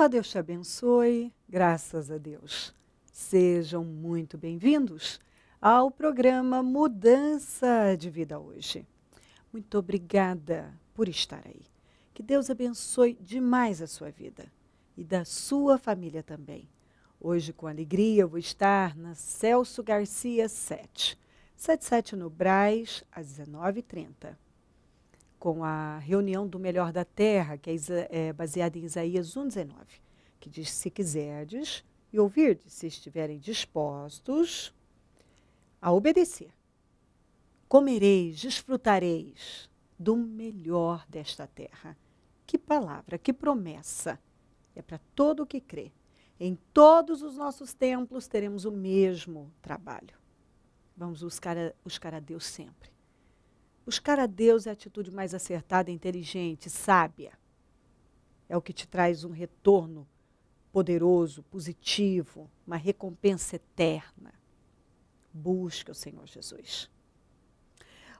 Olá, Deus te abençoe, graças a Deus. Sejam muito bem-vindos ao programa Mudança de Vida Hoje. Muito obrigada por estar aí. Que Deus abençoe demais a sua vida e da sua família também. Hoje, com alegria, eu vou estar na Celso Garcia 77 no Brás, às 19h30. Com a reunião do Melhor da Terra, que é baseada em Isaías 1,19, que diz: se quiserdes e ouvirdes, se estiverem dispostos a obedecer, comereis, desfrutareis do melhor desta terra. Que palavra, que promessa! É para todo o que crê. Em todos os nossos templos teremos o mesmo trabalho. Vamos buscar a Deus sempre. Buscar a Deus é a atitude mais acertada, inteligente, sábia. É o que te traz um retorno poderoso, positivo, uma recompensa eterna. Busque o Senhor Jesus.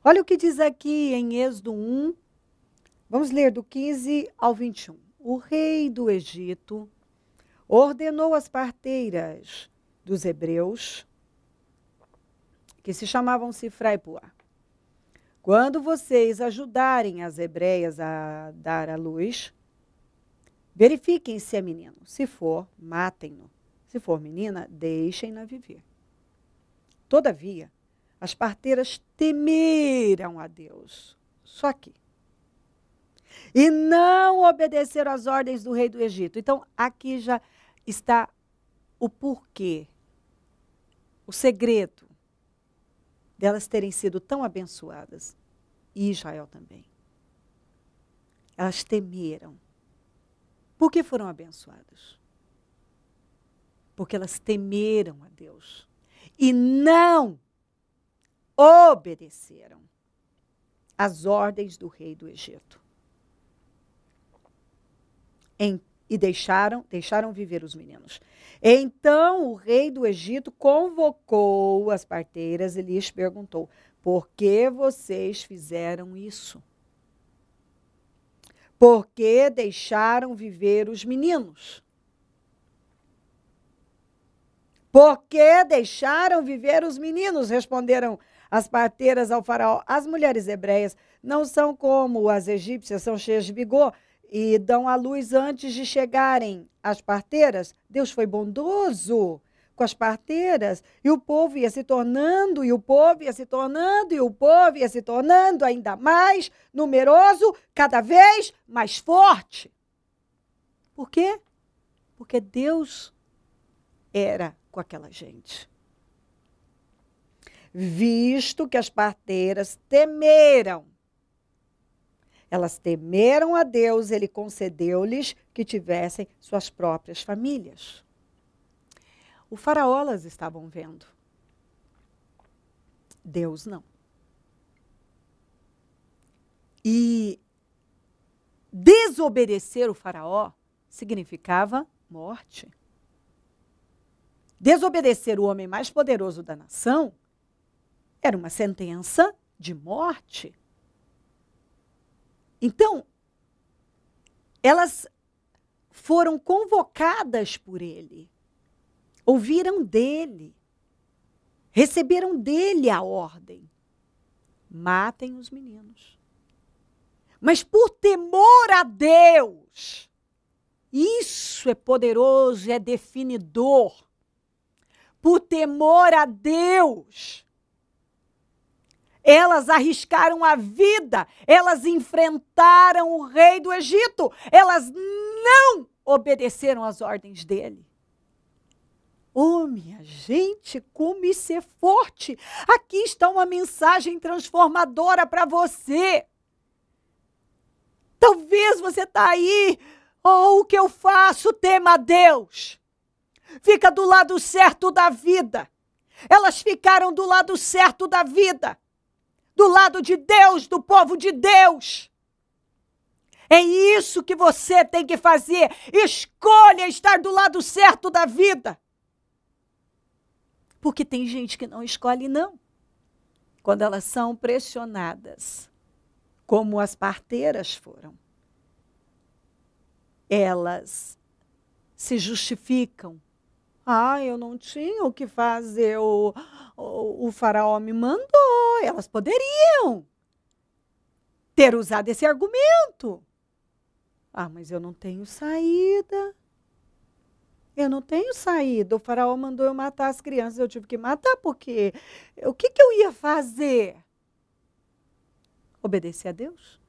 Olha o que diz aqui em Êxodo 1, vamos ler do 15 ao 21. O rei do Egito ordenou às parteiras dos hebreus, que se chamavam Sifra e Puá: quando vocês ajudarem as hebreias a dar à luz, verifiquem se é menino. Se for, matem-no. Se for menina, deixem-na viver. Todavia, as parteiras temeram a Deus. Só aqui. E não obedeceram às ordens do rei do Egito. Então, aqui já está o porquê, o segredo delas terem sido tão abençoadas, e Israel também. Elas temeram. Por que foram abençoadas? Porque elas temeram a Deus e não obedeceram às ordens do rei do Egito. E deixaram viver os meninos. Então o rei do Egito convocou as parteiras e lhes perguntou: por que vocês fizeram isso? Por que deixaram viver os meninos? Por que deixaram viver os meninos? Responderam as parteiras ao faraó: as mulheres hebreias não são como as egípcias, são cheias de vigor e dão à luz antes de chegarem às parteiras. Deus foi bondoso com as parteiras, e o povo ia se tornando, e o povo ia se tornando, e o povo ia se tornando ainda mais numeroso, cada vez mais forte. Por quê? Porque Deus era com aquela gente. Visto que as parteiras temeram, elas temeram a Deus, ele concedeu-lhes que tivessem suas próprias famílias. O faraó elas estavam vendo. Deus não. E desobedecer o faraó significava morte. Desobedecer o homem mais poderoso da nação era uma sentença de morte. Então, elas foram convocadas por ele, ouviram dele, receberam dele a ordem: matem os meninos. Mas por temor a Deus, isso é poderoso, é definidor. Por temor a Deus, elas arriscaram a vida, elas enfrentaram o rei do Egito, elas não obedeceram às ordens dele. Oh, minha gente, como isso é forte! Aqui está uma mensagem transformadora para você. Talvez você está aí: oh, o que eu faço? Tema a Deus. Fica do lado certo da vida. Elas ficaram do lado certo da vida. Do lado de Deus, do povo de Deus. É isso que você tem que fazer. Escolha estar do lado certo da vida. Porque tem gente que não escolhe, não. Quando elas são pressionadas, como as parteiras foram, elas se justificam. Eu não tinha o que fazer, o faraó me mandou. Elas poderiam ter usado esse argumento. Mas eu não tenho saída. Eu não tenho saída. O faraó mandou eu matar as crianças. Eu tive que matar porque o que eu ia fazer? Obedecer a Deus?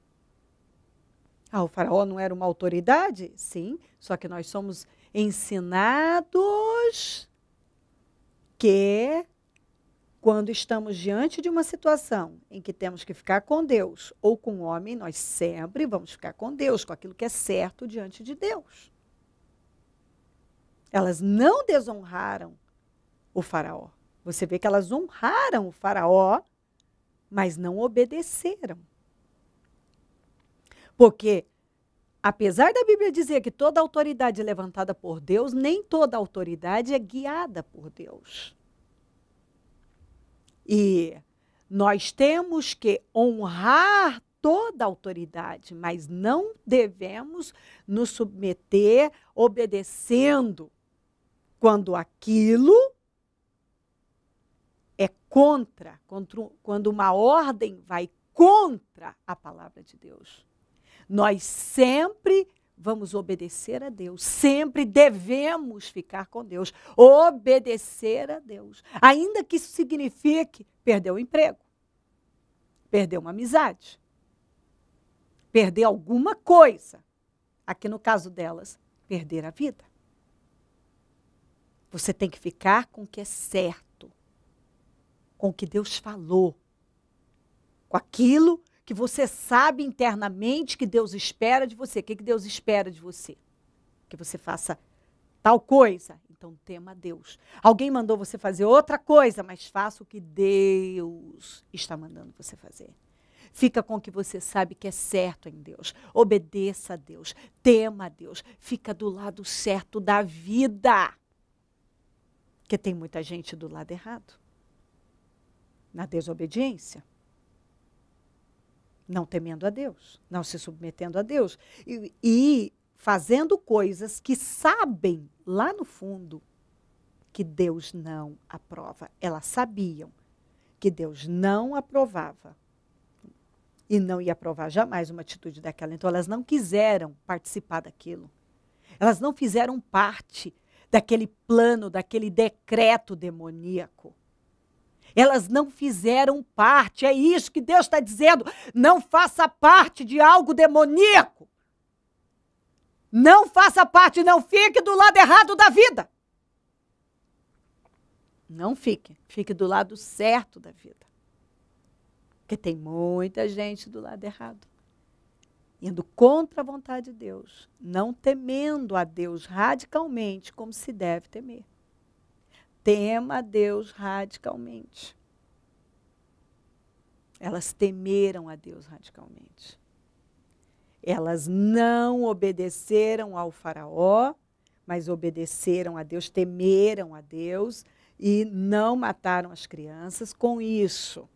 O faraó não era uma autoridade? Sim, só que nós somos ensinados que quando estamos diante de uma situação em que temos que ficar com Deus ou com o homem, nós sempre vamos ficar com Deus, com aquilo que é certo diante de Deus. Elas não desonraram o faraó. Você vê que elas honraram o faraó, mas não obedeceram. Porque, apesar da Bíblia dizer que toda autoridade é levantada por Deus, nem toda autoridade é guiada por Deus. E nós temos que honrar toda autoridade, mas não devemos nos submeter obedecendo quando aquilo é quando uma ordem vai contra a palavra de Deus. Nós sempre vamos obedecer a Deus, sempre devemos ficar com Deus, obedecer a Deus, ainda que isso signifique perder o emprego, perder uma amizade, perder alguma coisa, aqui no caso delas, perder a vida. Você tem que ficar com o que é certo, com o que Deus falou, com aquilo que você sabe internamente que Deus espera de você. O que Deus espera de você? Que você faça tal coisa. Então, tema a Deus. Alguém mandou você fazer outra coisa, mas faça o que Deus está mandando você fazer. Fica com o que você sabe que é certo em Deus. Obedeça a Deus. Tema a Deus. Fica do lado certo da vida. Porque tem muita gente do lado errado. Na desobediência. Não temendo a Deus, não se submetendo a Deus e fazendo coisas que sabem lá no fundo que Deus não aprova. Elas sabiam que Deus não aprovava e não ia aprovar jamais uma atitude daquela. Então elas não quiseram participar daquilo. Elas não fizeram parte daquele plano, daquele decreto demoníaco. Elas não fizeram parte, é isso que Deus está dizendo. Não faça parte de algo demoníaco. Não faça parte, não fique do lado errado da vida. Não fique, fique do lado certo da vida. Porque tem muita gente do lado errado. Indo contra a vontade de Deus, não temendo a Deus radicalmente como se deve temer. Tema a Deus radicalmente. Elas temeram a Deus radicalmente. Elas não obedeceram ao faraó, mas obedeceram a Deus, temeram a Deus e não mataram as crianças. Com isso,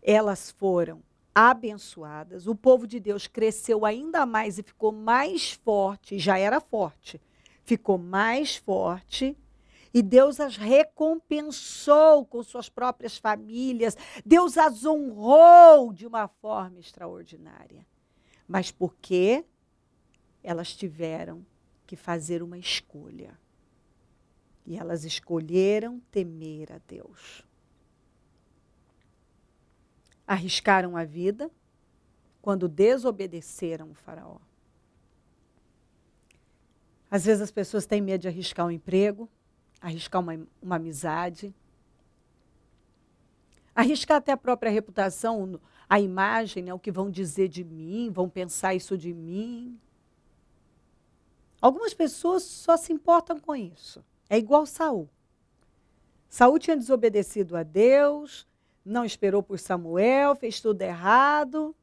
elas foram abençoadas. O povo de Deus cresceu ainda mais e ficou mais forte, já era forte, ficou mais forte. E Deus as recompensou com suas próprias famílias. Deus as honrou de uma forma extraordinária. Mas por quê? Elas tiveram que fazer uma escolha. E elas escolheram temer a Deus. Arriscaram a vida quando desobedeceram o faraó. Às vezes as pessoas têm medo de arriscar um emprego, arriscar uma amizade, arriscar até a própria reputação, a imagem, né, o que vão dizer de mim, vão pensar isso de mim. Algumas pessoas só se importam com isso. É igual Saul. Saul tinha desobedecido a Deus, não esperou por Samuel, fez tudo errado.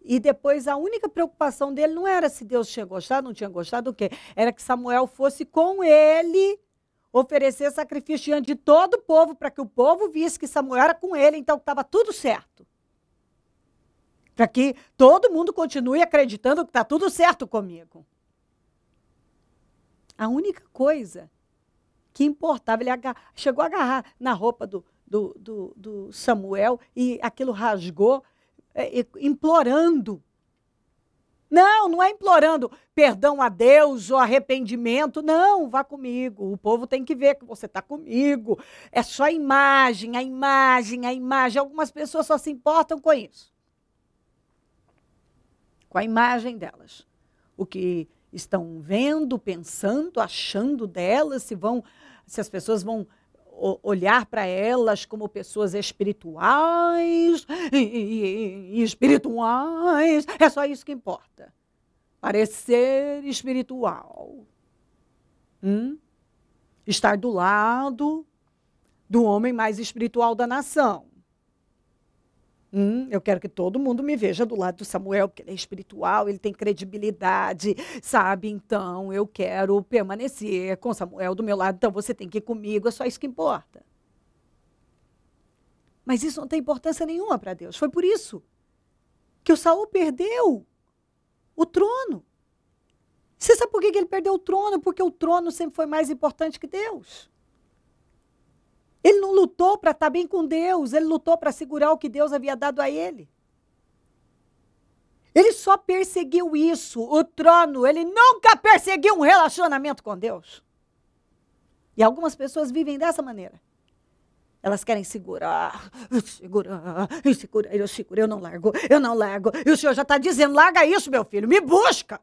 E depois a única preocupação dele não era se Deus tinha gostado, não tinha gostado, o quê? Era que Samuel fosse com ele oferecer sacrifício diante de todo o povo, para que o povo visse que Samuel era com ele, então estava tudo certo. Para que todo mundo continue acreditando que está tudo certo comigo. A única coisa que importava, ele chegou a agarrar na roupa do Samuel e aquilo rasgou, implorando. Não é implorando perdão a Deus ou arrependimento. Não, vá comigo. O povo tem que ver que você está comigo. É só a imagem. Algumas pessoas só se importam com isso. Com a imagem delas. O que estão vendo, pensando, achando delas, se as pessoas vão olhar para elas como pessoas espirituais e espirituais. É só isso que importa. Parecer espiritual. Estar do lado do homem mais espiritual da nação. Eu quero que todo mundo me veja do lado do Samuel, porque ele é espiritual, ele tem credibilidade, sabe? Então, eu quero permanecer com Samuel do meu lado, então você tem que ir comigo, é só isso que importa. Mas isso não tem importância nenhuma para Deus. Foi por isso que o Saul perdeu o trono. Você sabe por que ele perdeu o trono? Porque o trono sempre foi mais importante que Deus. Ele não lutou para estar bem com Deus, ele lutou para segurar o que Deus havia dado a ele. Ele só perseguiu isso, o trono, ele nunca perseguiu um relacionamento com Deus. E algumas pessoas vivem dessa maneira. Elas querem segurar, eu não largo. E o Senhor já está dizendo, larga isso, meu filho, me busca.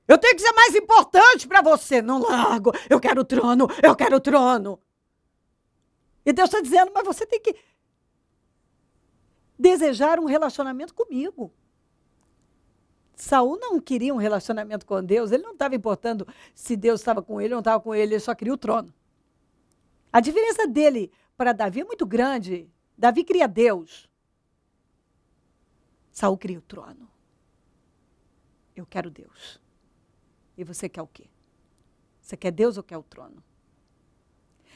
Eu tenho que ser mais importante para você, não largo, eu quero o trono. E Deus está dizendo, mas você tem que desejar um relacionamento comigo. Saul não queria um relacionamento com Deus, ele não estava importando se Deus estava com ele ou não estava com ele, ele só queria o trono. A diferença dele para Davi é muito grande. Davi queria Deus. Saul queria o trono. Eu quero Deus. E você quer o quê? Você quer Deus ou quer o trono?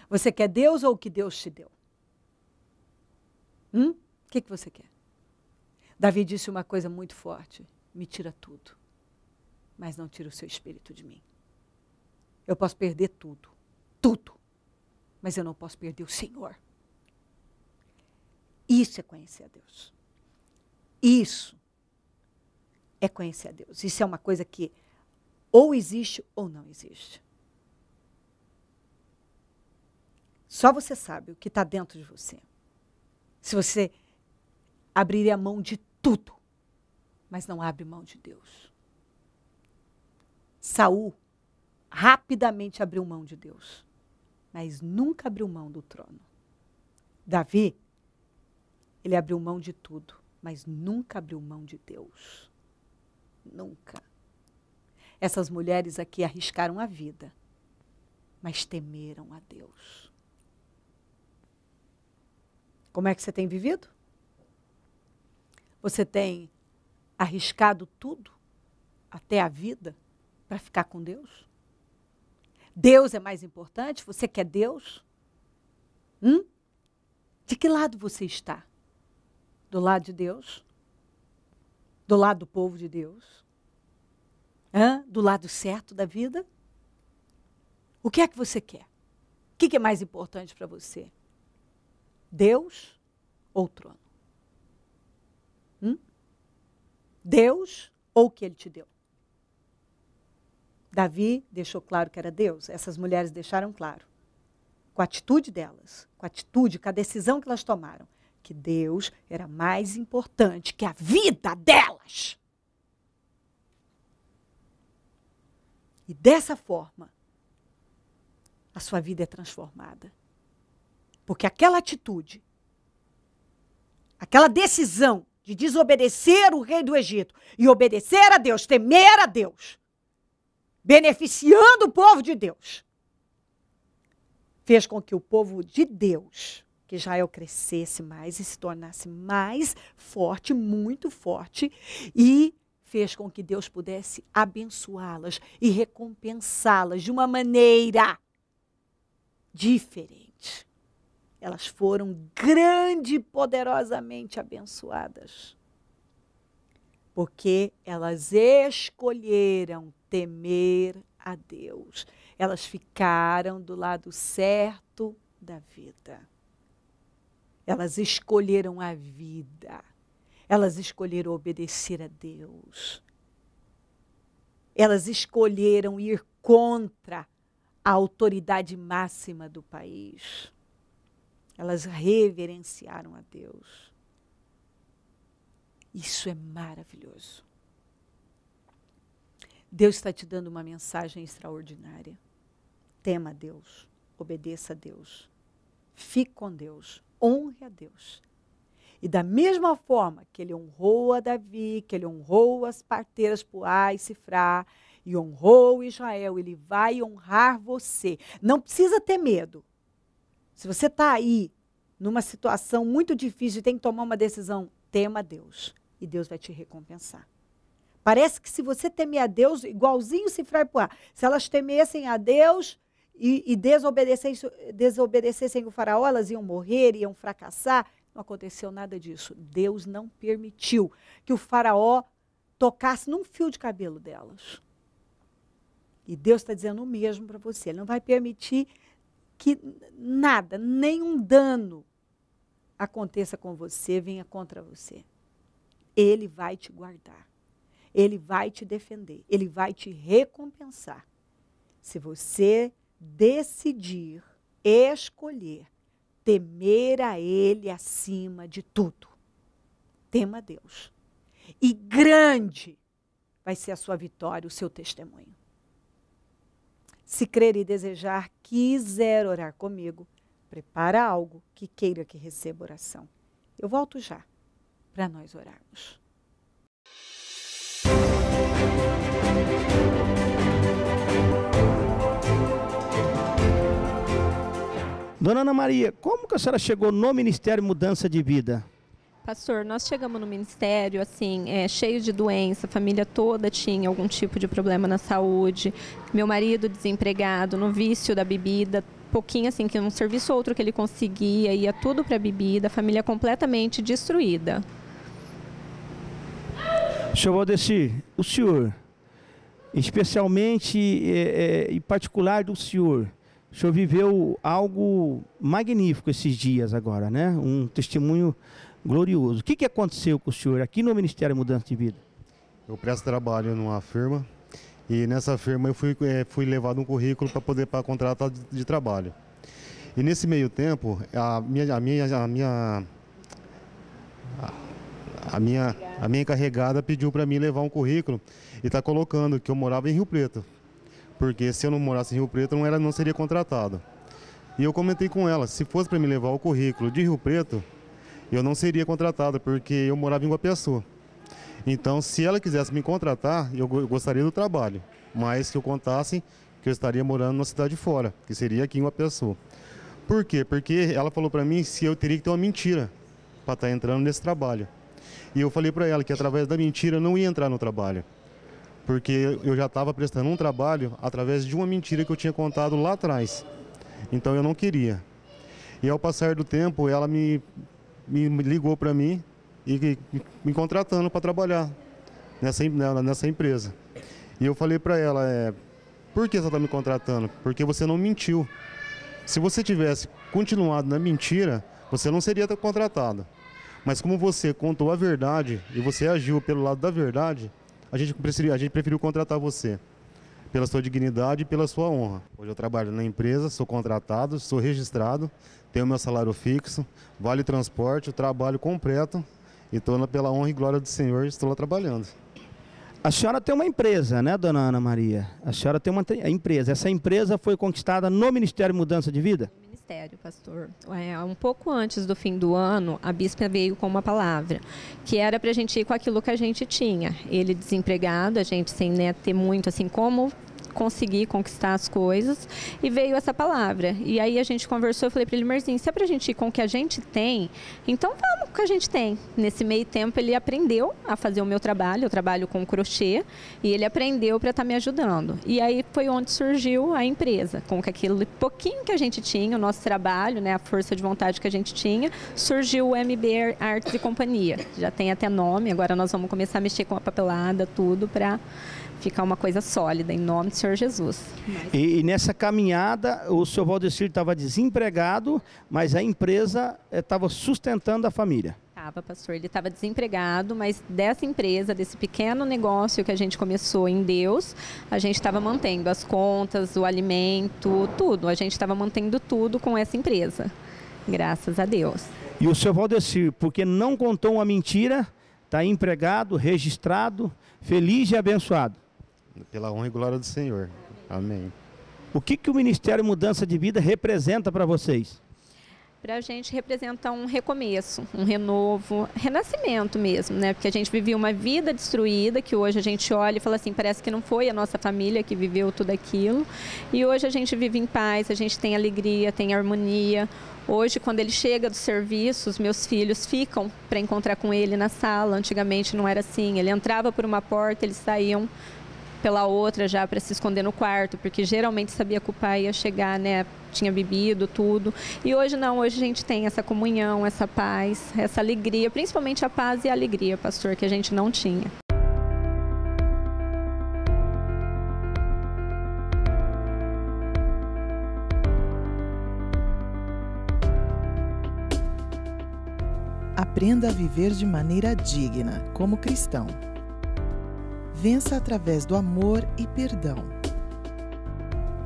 Você quer Deus ou o que Deus te deu? O que você quer? Davi disse uma coisa muito forte. Me tira tudo, mas não tira o seu espírito de mim. Eu posso perder tudo, mas eu não posso perder o Senhor. Isso é conhecer a Deus. Isso é conhecer a Deus. Isso é uma coisa que ou existe ou não existe. Só você sabe o que está dentro de você. Se você abrir a mão de tudo, mas não abre mão de Deus. Saul rapidamente abriu mão de Deus, mas nunca abriu mão do trono. Davi, ele abriu mão de tudo, mas nunca abriu mão de Deus. Nunca. Essas mulheres aqui arriscaram a vida, mas temeram a Deus. Como é que você tem vivido? Você tem arriscado tudo, até a vida, para ficar com Deus? Deus é mais importante? Você quer Deus? De que lado você está? Do lado de Deus? Do lado do povo de Deus? Do lado certo da vida? O que é que você quer? O que é mais importante para você? Deus ou o trono? Deus ou o que ele te deu? Davi deixou claro que era Deus. Essas mulheres deixaram claro, com a atitude delas, com a decisão que elas tomaram, que Deus era mais importante que a vida delas. E dessa forma, a sua vida é transformada. Porque aquela atitude, aquela decisão de desobedecer o rei do Egito e obedecer a Deus, temer a Deus, beneficiando o povo de Deus, fez com que o povo de Deus, que Israel crescesse mais e se tornasse mais forte, muito forte, e fez com que Deus pudesse abençoá-las e recompensá-las de uma maneira diferente. Elas foram grande e poderosamente abençoadas, porque elas escolheram temer a Deus. Elas ficaram do lado certo da vida. Elas escolheram a vida. Elas escolheram obedecer a Deus. Elas escolheram ir contra a autoridade máxima do país. Elas reverenciaram a Deus. Isso é maravilhoso. Deus está te dando uma mensagem extraordinária. Tema a Deus, obedeça a Deus, fique com Deus, honre a Deus. E da mesma forma que ele honrou a Davi, que ele honrou as parteiras Puá e Cifrá, e honrou Israel, ele vai honrar você. Não precisa ter medo. Se você está aí, numa situação muito difícil e tem que tomar uma decisão, tema a Deus. E Deus vai te recompensar. Parece que se você temer a Deus, igualzinho Cifrá e Puá, se elas temessem a Deus e desobedecessem o faraó, elas iam morrer, iam fracassar. Não aconteceu nada disso. Deus não permitiu que o faraó tocasse num fio de cabelo delas. E Deus está dizendo o mesmo para você. Ele não vai permitir que nada, nenhum dano aconteça com você, venha contra você. Ele vai te guardar. Ele vai te defender. Ele vai te recompensar. Se você decidir, escolher, temer a Ele acima de tudo. Tema a Deus. E grande vai ser a sua vitória, o seu testemunho. Se crer e desejar, quiser orar comigo, prepara algo que queira que receba oração. Eu volto já para nós orarmos. Dona Ana Maria, como que a senhora chegou no Ministério Mudança de Vida? Pastor, nós chegamos no ministério, assim, cheio de doença, a família toda tinha algum tipo de problema na saúde, meu marido desempregado, no vício da bebida, pouquinho assim, que um serviço ou outro que ele conseguia, ia tudo para a bebida, a família completamente destruída. Senhor Valdecir, o senhor, especialmente em particular do senhor, o senhor viveu algo magnífico esses dias agora, né? Um testemunho glorioso. O que aconteceu com o senhor aqui no Ministério Mudança de Vida? Eu presto trabalho numa firma e nessa firma eu fui levado um currículo para poder contratar de trabalho. E nesse meio tempo, a minha encarregada pediu para mim levar um currículo e está colocando que eu morava em Rio Preto. Porque se eu não morasse em Rio Preto, não seria contratado. E eu comentei com ela, se fosse para me levar o currículo de Rio Preto, eu não seria contratado, porque eu morava em Guapiaçu. Então, se ela quisesse me contratar, eu gostaria do trabalho, mas que eu contasse que eu estaria morando numa cidade fora, que seria aqui em Guapiaçu. Por quê? Porque ela falou para mim se eu teria que ter uma mentira para estar entrando nesse trabalho. E eu falei para ela que através da mentira eu não ia entrar no trabalho, porque eu já estava prestando um trabalho através de uma mentira que eu tinha contado lá atrás. Então eu não queria. E ao passar do tempo, ela me ligou para mim e me contratando para trabalhar nessa empresa. E eu falei para ela, por que você está me contratando? Porque você não mentiu. Se você tivesse continuado na mentira, você não seria contratado. Mas como você contou a verdade e você agiu pelo lado da verdade, a gente preferiu contratar você, pela sua dignidade e pela sua honra. Hoje eu trabalho na empresa, sou contratado, sou registrado, tenho meu salário fixo, vale transporte, trabalho completo e estou pela honra e glória do Senhor, estou lá trabalhando. A senhora tem uma empresa, né, dona Ana Maria? A senhora tem uma empresa. Essa empresa foi conquistada no Ministério Mudança de Vida? Ministério, pastor. Um pouco antes do fim do ano, a bispa veio com uma palavra, que era para a gente ir com aquilo que a gente tinha. Ele desempregado, a gente sem ter muito, assim, como conseguir conquistar as coisas, e veio essa palavra. E aí a gente conversou, eu falei para ele, Marcinho, se é para a gente ir com o que a gente tem, então vamos que a gente tem. Nesse meio tempo, ele aprendeu a fazer o meu trabalho, eu trabalho com crochê, e ele aprendeu para estar me ajudando. E aí foi onde surgiu a empresa, com aquele pouquinho que a gente tinha, o nosso trabalho, né, a força de vontade que a gente tinha, surgiu o MB Artes e Companhia. Já tem até nome, agora nós vamos começar a mexer com a papelada, tudo para ficar uma coisa sólida, em nome do Senhor Jesus. E nessa caminhada, o senhor Valdecir estava desempregado, mas a empresa estava sustentando a família. Estava, pastor, ele estava desempregado, mas dessa empresa, desse pequeno negócio que a gente começou em Deus, a gente estava mantendo as contas, o alimento, tudo. A gente estava mantendo tudo com essa empresa, graças a Deus. E o senhor Valdecir, porque não contou uma mentira, está empregado, registrado, feliz e abençoado. Pela honra e glória do Senhor. Amém. O que o Ministério Mudança de Vida representa para vocês? Para a gente representa um recomeço, um renovo, renascimento mesmo, né? Porque a gente vivia uma vida destruída, que hoje a gente olha e fala assim, parece que não foi a nossa família que viveu tudo aquilo. E hoje a gente vive em paz, a gente tem alegria, tem harmonia. Hoje, quando ele chega do serviço, os meus filhos ficam para encontrar com ele na sala. Antigamente não era assim, ele entrava por uma porta, eles saíam pela outra já para se esconder no quarto, porque geralmente sabia que o pai ia chegar, né, tinha bebido tudo. E hoje não, hoje a gente tem essa comunhão, essa paz, essa alegria, principalmente a paz e a alegria, pastor, que a gente não tinha. Aprenda a viver de maneira digna, como cristão. Vença através do amor e perdão.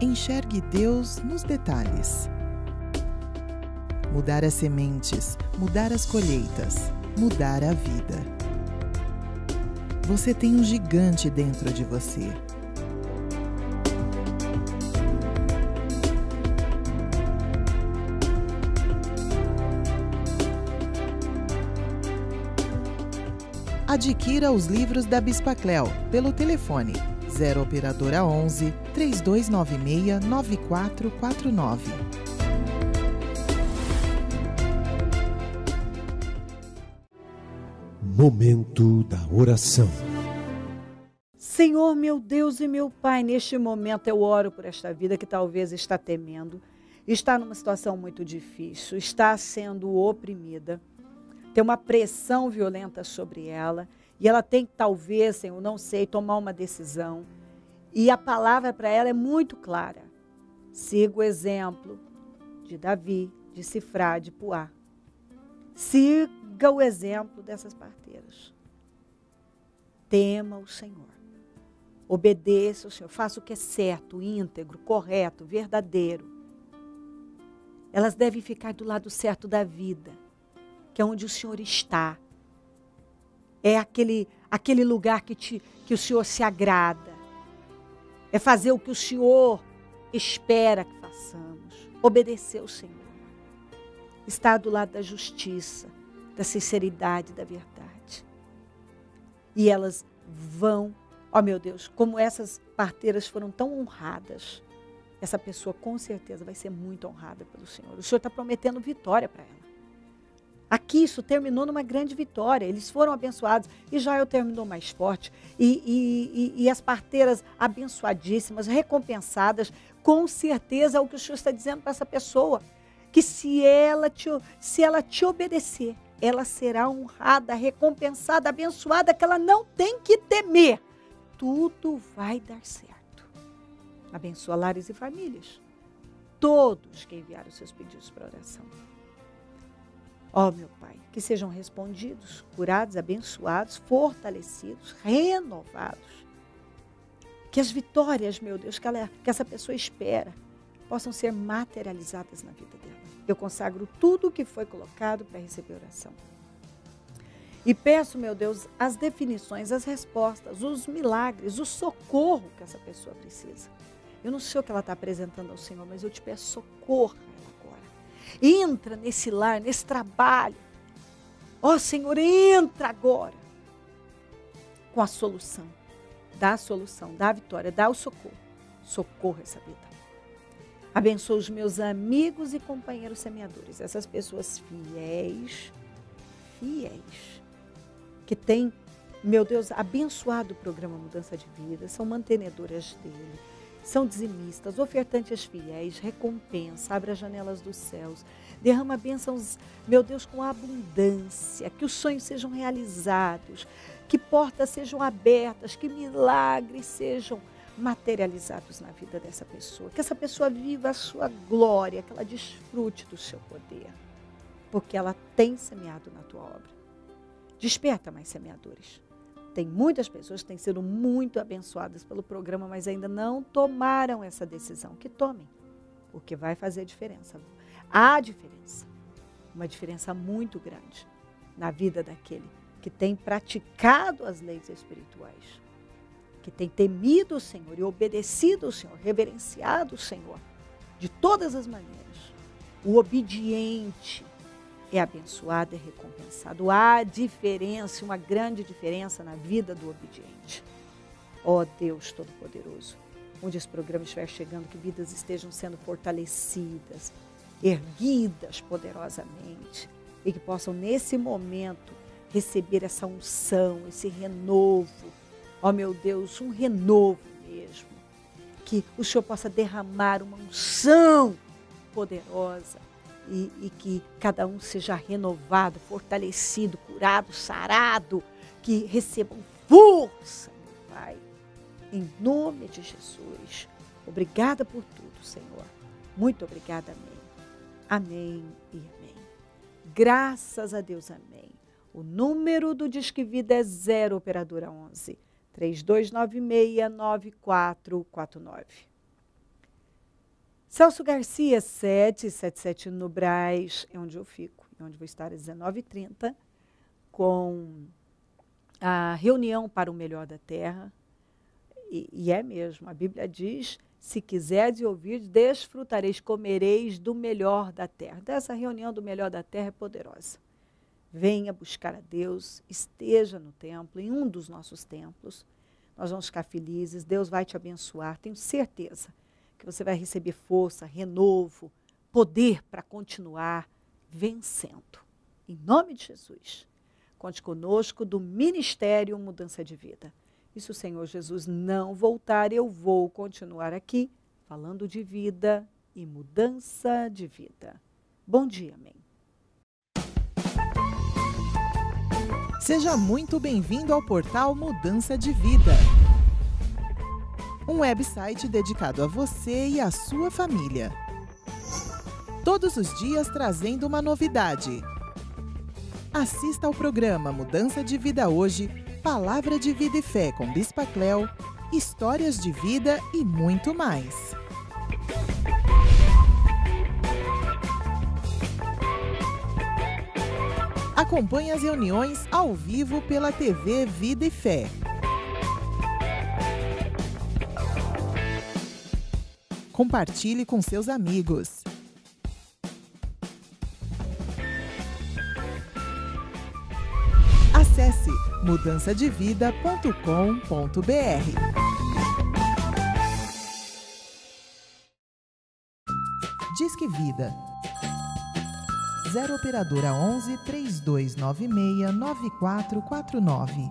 Enxergue Deus nos detalhes. Mudar as sementes, mudar as colheitas, mudar a vida. Você tem um gigante dentro de você. Adquira os livros da Bispa Cleo pelo telefone 0 operadora 11 3296 9449. Momento da oração. Senhor, meu Deus e meu Pai, neste momento eu oro por esta vida que talvez está temendo, está numa situação muito difícil, está sendo oprimida. Tem uma pressão violenta sobre ela e ela tem que, talvez, Senhor, não sei, tomar uma decisão. E a palavra para ela é muito clara. Siga o exemplo de Davi, de Sifrá, de Puá. Siga o exemplo dessas parteiras. Tema o Senhor. Obedeça o Senhor. Faça o que é certo, íntegro, correto, verdadeiro. Elas devem ficar do lado certo da vida, que é onde o Senhor está. É aquele lugar que o Senhor se agrada. É fazer o que o Senhor espera que façamos. Obedecer ao Senhor. Estar do lado da justiça, da sinceridade, da verdade. E elas vão, ó meu Deus, como essas parteiras foram tão honradas, essa pessoa com certeza vai ser muito honrada pelo Senhor. O Senhor está prometendo vitória para ela. Aqui isso terminou numa grande vitória, eles foram abençoados. Israel terminou mais forte e as parteiras abençoadíssimas, recompensadas, com certeza é o que o Senhor está dizendo para essa pessoa, que se ela te obedecer, ela será honrada, recompensada, abençoada, que ela não tem que temer. Tudo vai dar certo. Abençoa lares e famílias. Todos que enviaram seus pedidos para oração. Ó, meu Pai, que sejam respondidos, curados, abençoados, fortalecidos, renovados. Que as vitórias, meu Deus, que essa pessoa espera, possam ser materializadas na vida dela. Eu consagro tudo o que foi colocado para receber oração. E peço, meu Deus, as definições, as respostas, os milagres, o socorro que essa pessoa precisa. Eu não sei o que ela está apresentando ao Senhor, mas eu te peço, socorra ela agora. Entra nesse lar, nesse trabalho. Ó Senhor, entra agora com a solução. Dá a solução, dá a vitória, dá o socorro. Socorra essa vida. Abençoa os meus amigos e companheiros semeadores, essas pessoas fiéis, fiéis, que têm, meu Deus, abençoado o programa Mudança de Vida, são mantenedoras dele, são dizimistas, ofertantes fiéis, recompensa, abre as janelas dos céus, derrama bênçãos, meu Deus, com abundância, que os sonhos sejam realizados, que portas sejam abertas, que milagres sejam materializados na vida dessa pessoa, que essa pessoa viva a sua glória, que ela desfrute do seu poder, porque ela tem semeado na tua obra. Desperta mais semeadores. Tem muitas pessoas que têm sido muito abençoadas pelo programa, mas ainda não tomaram essa decisão. Que tomem, porque vai fazer diferença. Há diferença, uma diferença muito grande na vida daquele que tem praticado as leis espirituais, que tem temido o Senhor e obedecido o Senhor, reverenciado o Senhor de todas as maneiras. O obediente é abençoado, é recompensado. Há diferença, uma grande diferença na vida do obediente. Ó Deus Todo-Poderoso, onde esse programa estiver chegando, que vidas estejam sendo fortalecidas, erguidas poderosamente, e que possam, nesse momento, receber essa unção, esse renovo. Ó meu Deus, um renovo mesmo. Que o Senhor possa derramar uma unção poderosa e que cada um seja renovado, fortalecido, curado, sarado, que recebam força, meu Pai. Em nome de Jesus. Obrigada por tudo, Senhor. Muito obrigada, amém. Amém e amém. Graças a Deus, amém. O número do Disque Vida é 0 operadora 11 3296-9449. Celso Garcia, 777 no Brás, é onde eu fico, é onde vou estar às 19h30, com a reunião para o melhor da terra. E é mesmo, a Bíblia diz, se quiseres ouvir, desfrutareis, comereis do melhor da terra. Então, essa reunião do melhor da terra é poderosa. Venha buscar a Deus, esteja no templo, em um dos nossos templos. Nós vamos ficar felizes, Deus vai te abençoar, tenho certeza que você vai receber força, renovo, poder para continuar vencendo. Em nome de Jesus, conte conosco do Ministério Mudança de Vida. E se o Senhor Jesus não voltar, eu vou continuar aqui falando de vida e mudança de vida. Bom dia, amém. Seja muito bem-vindo ao portal Mudança de Vida. Um website dedicado a você e a sua família. Todos os dias trazendo uma novidade. Assista ao programa Mudança de Vida Hoje, Palavra de Vida e Fé com Bispa Cleo, histórias de vida e muito mais. Acompanhe as reuniões ao vivo pela TV Vida e Fé. Compartilhe com seus amigos. Acesse mudançadevida.com.br. Disque Vida 0 operadora 11 3296 9449.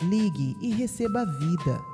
Ligue e receba vida.